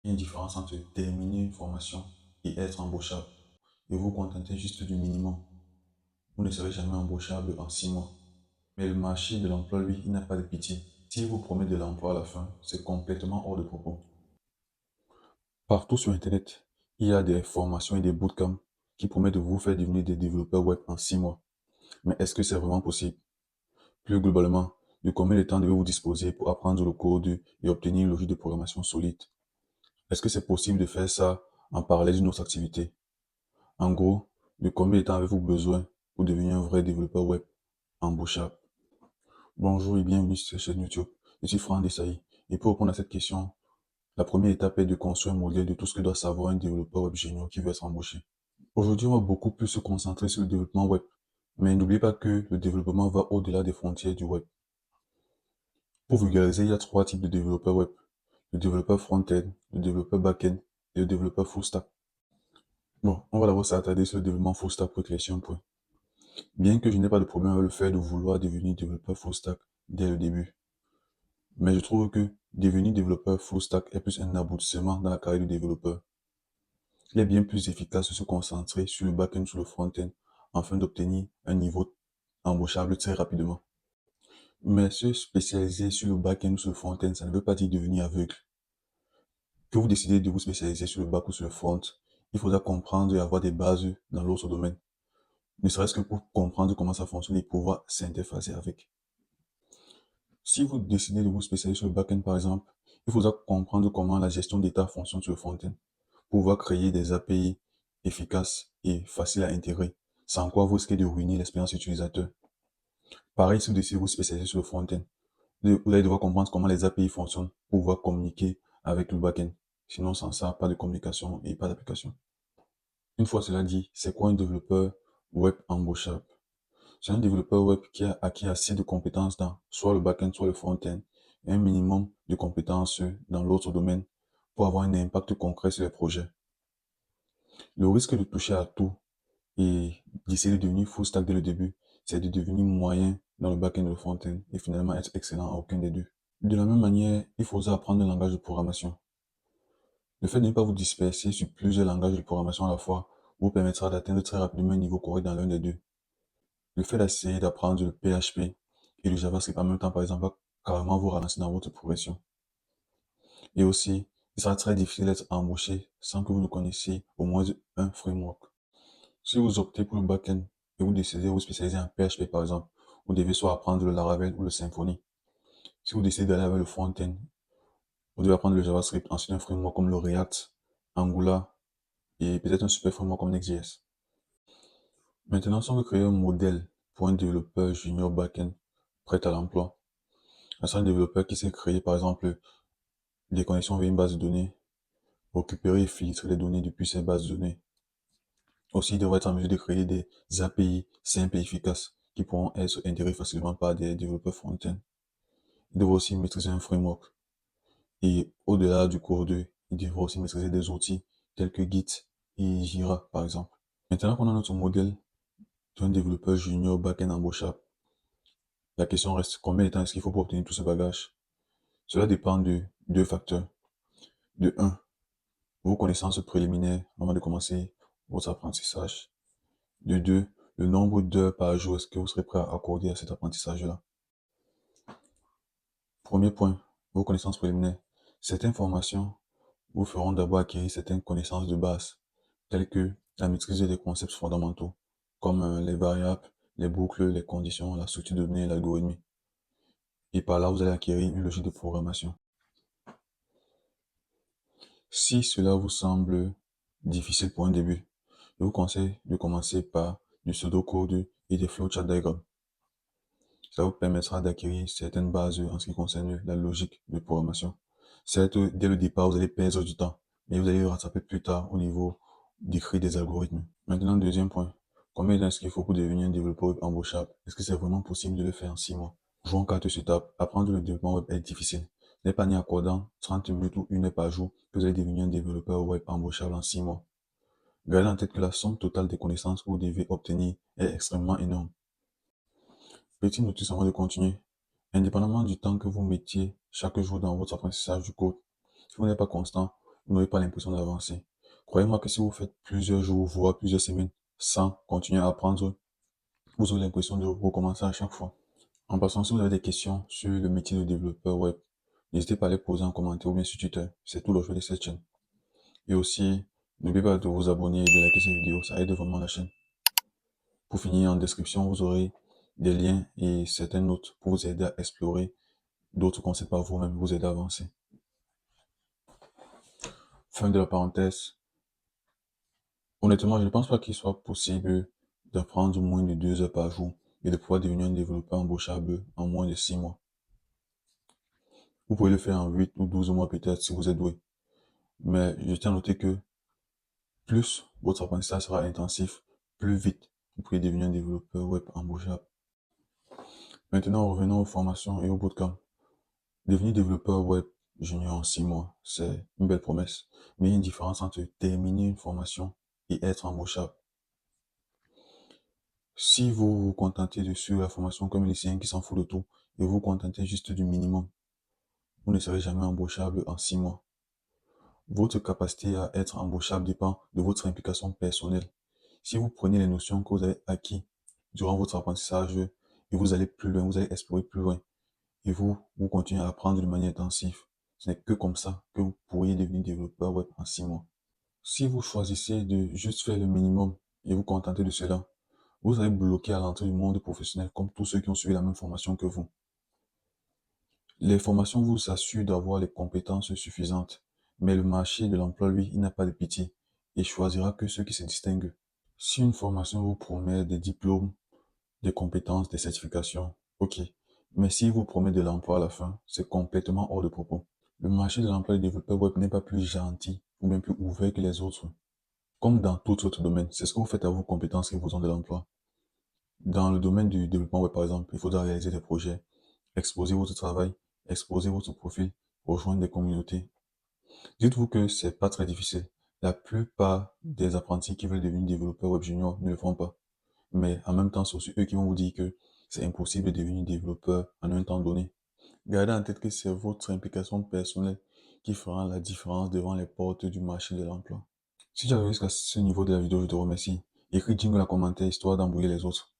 Il y a une différence entre terminer une formation et être embauchable. Et vous vous contentez juste du minimum. Vous ne serez jamais embauchable en 6 mois. Mais le marché de l'emploi, lui, il n'a pas de pitié. S'il vous promet de l'emploi à la fin, c'est complètement hors de propos. Partout sur Internet, il y a des formations et des bootcamps qui promettent de vous faire devenir des développeurs web en 6 mois. Mais est-ce que c'est vraiment possible? Plus globalement, de combien de temps devez-vous disposer pour apprendre le code et obtenir une logique de programmation solide? Est-ce que c'est possible de faire ça en parallèle d'une autre activité? En gros, de combien de temps avez-vous besoin pour devenir un vrai développeur web embauchable? Bonjour et bienvenue sur cette chaîne YouTube. Je suis Franck Desailly. Et pour répondre à cette question, la première étape est de construire un modèle de tout ce que doit savoir un développeur web junior qui veut être embauché. Aujourd'hui, on va beaucoup plus se concentrer sur le développement web. Mais n'oubliez pas que le développement va au-delà des frontières du web. Pour vulgariser, il y a trois types de développeurs web. Le développeur front-end, le développeur back-end et le développeur full stack. Bon, on va d'abord s'attarder sur le développement full stack pour éclaircir un point. Bien que je n'ai pas de problème avec le fait de vouloir devenir développeur full stack dès le début. Mais je trouve que devenir développeur full stack est plus un aboutissement dans la carrière du développeur. Il est bien plus efficace de se concentrer sur le back-end, sur le front-end, afin d'obtenir un niveau embauchable très rapidement. Mais se spécialiser sur le back-end ou sur le front-end, ça ne veut pas dire devenir aveugle. Que vous décidez de vous spécialiser sur le back ou sur le front, il faudra comprendre et avoir des bases dans l'autre domaine. Ne serait-ce que pour comprendre comment ça fonctionne et pouvoir s'interfacer avec. Si vous décidez de vous spécialiser sur le back-end par exemple, il faudra comprendre comment la gestion d'état fonctionne sur le front-end, pour pouvoir créer des API efficaces et faciles à intégrer, sans quoi vous risquez de ruiner l'expérience utilisateur. Pareil, si vous décidez de vous spécialiser sur le front-end, vous allez devoir comprendre comment les API fonctionnent pour pouvoir communiquer avec le back-end. Sinon, sans ça, pas de communication et pas d'application. Une fois cela dit, c'est quoi un développeur web embauchable? C'est un développeur web qui a acquis assez de compétences dans soit le back-end, soit le front-end, et un minimum de compétences dans l'autre domaine pour avoir un impact concret sur les projets. Le risque de toucher à tout et d'essayer de devenir full stack dès le début, c'est de devenir moyen dans le back-end et le front-end et finalement être excellent à aucun des deux. De la même manière, il faudra apprendre un langage de programmation. Le fait de ne pas vous disperser sur plusieurs langages de programmation à la fois vous permettra d'atteindre très rapidement un niveau correct dans l'un des deux. Le fait d'essayer d'apprendre le PHP et le JavaScript en même temps, par exemple, va carrément vous ralentir dans votre progression. Et aussi, il sera très difficile d'être embauché sans que vous ne connaissiez au moins un framework. Si vous optez pour le back-end et vous décidez de vous spécialiser en PHP, par exemple, vous devez soit apprendre le Laravel ou le Symfony. Si vous décidez d'aller avec le front-end, vous devez apprendre le JavaScript, ensuite un framework comme le React, Angular et peut-être un super framework comme Next.js. Maintenant, si on veut créer un modèle pour un développeur junior back-end prêt à l'emploi, un développeur qui sait créer, par exemple, des connexions vers une base de données, récupérer et filtrer les données depuis ces bases de données. Aussi, il devrait être en mesure de créer des API simples et efficaces qui pourront être intégrés facilement par des développeurs front-end. Il devrait aussi maîtriser un framework. Et au-delà du code, il devrait aussi maîtriser des outils tels que Git et Jira, par exemple. Maintenant qu'on a notre modèle d'un développeur junior back-end embauchable, la question reste combien de temps est-ce qu'il faut pour obtenir tout ce bagage? Cela dépend de deux facteurs. De un, vos connaissances préliminaires avant de commencer votre apprentissage. De deux, le nombre d'heures par jour est-ce que vous serez prêt à accorder à cet apprentissage-là. Premier point, vos connaissances préliminaires. Certaines formations vous feront d'abord acquérir certaines connaissances de base, telles que la maîtrise des concepts fondamentaux, comme les variables, les boucles, les conditions, la structure de données et l'algorithmie. Et par là, vous allez acquérir une logique de programmation. Si cela vous semble difficile pour un début, je vous conseille de commencer par du pseudocode et des flowchart diagrammes. Ça vous permettra d'acquérir certaines bases en ce qui concerne la logique de programmation. Certes, dès le départ, vous allez perdre du temps, mais vous allez le rattraper plus tard au niveau d'écrire des algorithmes. Maintenant, deuxième point. Combien de temps est-ce qu'il faut pour devenir un développeur web embauchable? Est-ce que c'est vraiment possible de le faire en 6 mois? Jouons 4 étapes. Apprendre le développement web est difficile. Ce n'est pas ni accordant 30 minutes ou 1 heure par jour que vous allez devenir un développeur web embauchable en 6 mois. Gardez en tête que la somme totale des connaissances que vous devez obtenir est extrêmement énorme. Petite notice avant de continuer. Indépendamment du temps que vous mettiez chaque jour dans votre apprentissage du code, si vous n'êtes pas constant, vous n'aurez pas l'impression d'avancer. Croyez-moi que si vous faites plusieurs jours, voire plusieurs semaines sans continuer à apprendre, vous aurez l'impression de recommencer à chaque fois. En passant, si vous avez des questions sur le métier de développeur web, n'hésitez pas à les poser en commentaire ou bien sur Twitter. C'est tout l'objet de cette chaîne. Et aussi, n'oubliez pas de vous abonner et de liker cette vidéo, ça aide vraiment la chaîne. Pour finir, en description, vous aurez des liens et certaines notes pour vous aider à explorer d'autres concepts par vous-même, vous aider à avancer. Fin de la parenthèse. Honnêtement, je ne pense pas qu'il soit possible d'apprendre moins de 2 heures par jour et de pouvoir devenir un développeur embauchable en moins de 6 mois. Vous pouvez le faire en 8 ou 12 mois peut-être si vous êtes doué. Mais je tiens à noter que plus votre apprentissage sera intensif, plus vite vous pouvez devenir un développeur web embauchable. Maintenant, revenons aux formations et au bootcamp. Devenir développeur web junior en 6 mois, c'est une belle promesse. Mais il y a une différence entre terminer une formation et être embauchable. Si vous vous contentez de suivre la formation comme les lycéen qui s'en fout de tout et vous vous contentez juste du minimum, vous ne serez jamais embauchable en 6 mois. Votre capacité à être embauchable dépend de votre implication personnelle. Si vous prenez les notions que vous avez acquises durant votre apprentissage et vous allez plus loin, vous allez explorer plus loin, et vous continuez à apprendre de manière intensive, ce n'est que comme ça que vous pourriez devenir développeur web en 6 mois. Si vous choisissez de juste faire le minimum et vous contenter de cela, vous allez bloquer à l'entrée du monde professionnel comme tous ceux qui ont suivi la même formation que vous. Les formations vous assurent d'avoir les compétences suffisantes, mais le marché de l'emploi, lui, il n'a pas de pitié et choisira que ceux qui se distinguent. Si une formation vous promet des diplômes, des compétences, des certifications, ok. Mais si vous promet de l'emploi à la fin, c'est complètement hors de propos. Le marché de l'emploi des développeurs web n'est pas plus gentil ou bien plus ouvert que les autres. Comme dans tout autre domaine, c'est ce que vous faites à vos compétences qui vous ont de l'emploi. Dans le domaine du développement web, par exemple, il faudra réaliser des projets, exposer votre travail, exposer votre profil, rejoindre des communautés. Dites-vous que c'est pas très difficile. La plupart des apprentis qui veulent devenir développeurs web junior ne le font pas. Mais en même temps, c'est aussi eux qui vont vous dire que c'est impossible de devenir développeur en un temps donné. Gardez en tête que c'est votre implication personnelle qui fera la différence devant les portes du marché de l'emploi. Si tu as vu jusqu'à ce niveau de la vidéo, je te remercie. Écris jingle en commentaire histoire d'embrouiller les autres.